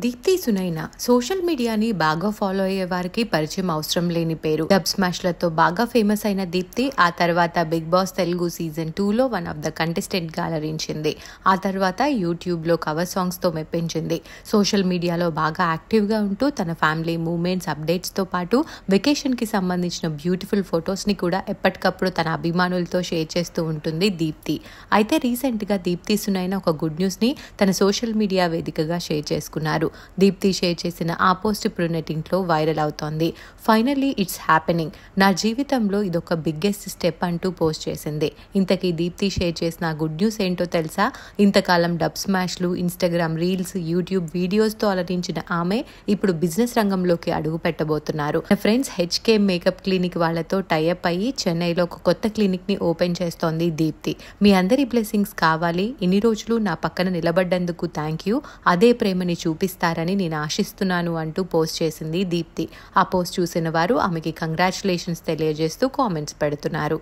Deepti Sunaina social మీడియాని బాగా follow అయ్యే వారికి పరిచయం అవసరం లేని పేరు. డబ్ స్మాష్లతో బాగా ఫేమస్ అయిన దీప్తి ఆ తర్వాత బిగ్ బాస్ తెలుగు సీజన్ 2లో వన్ ఆఫ్ ద కంటెస్టెంట్ గా అలరించింది. ఆ తర్వాత యూట్యూబ్లో కవర్ సాంగ్స్తో మెప్పించింది. సోషల్ మీడియాలో బాగా యాక్టివ్గా ఉంటూ తన ఫ్యామిలీ మూమెంట్స్ అప్డేట్స్తో పాటు వెకేషన్కి సంబంధించిన బ్యూటిఫుల్ ఫొటోస్ని కూడా ఎప్పటికప్పుడు తన అభిమానులతో షేర్ చేస్తూ ఉంటుంది దీప్తి. అయితే రీసెంట్గా దీప్తి సునైనా ఒక గుడ్ న్యూస్ని తన సోషల్ మీడియా వేదికగా షేర్ చేసుకున్నారు. దీప్తి షేర్ చేసిన ఆ పోస్ట్ ఇప్పుడు నెట్టింట్లో వైరల్ అవుతోంది. ఫైనల్లీ ఇట్స్ హ్యాపెనింగ్, నా జీవితంలో ఇదొక బిగ్గెస్ట్ స్టెప్ అంటూ పోస్ట్ చేసింది. ఇంతకీ దీప్తి షేర్ చేసిన గుడ్ న్యూస్ ఏంటో తెలుసా? ఇంతకాలం డబ్ స్మాష్లు, ఇన్స్టాగ్రామ్ రీల్స్, యూట్యూబ్ వీడియోస్తో అలరించిన ఆమె ఇప్పుడు బిజినెస్ రంగంలోకి అడుగు పెట్టబోతున్నారు. ఫ్రెండ్స్, హెచ్కే మేకప్ క్లినిక్ వాళ్లతో టైఅప్ అయ్యి చెన్నైలో ఒక కొత్త క్లినిక్ ని ఓపెన్ చేస్తోంది దీప్తి. మీ అందరి బ్లెస్సింగ్స్ కావాలి, ఇన్ని రోజులు నా పక్కన నిలబడ్డందుకు థ్యాంక్ యూ, అదే ప్రేమని చూపిస్తారని నేను ఆశిస్తున్నాను అంటూ పోస్ట్ చేసింది దీప్తి. ఆ పోస్ట్ చూసిన వారు ఆమెకి కంగ్రాచులేషన్స్ తెలియజేస్తూ కామెంట్స్ పెడుతున్నారు.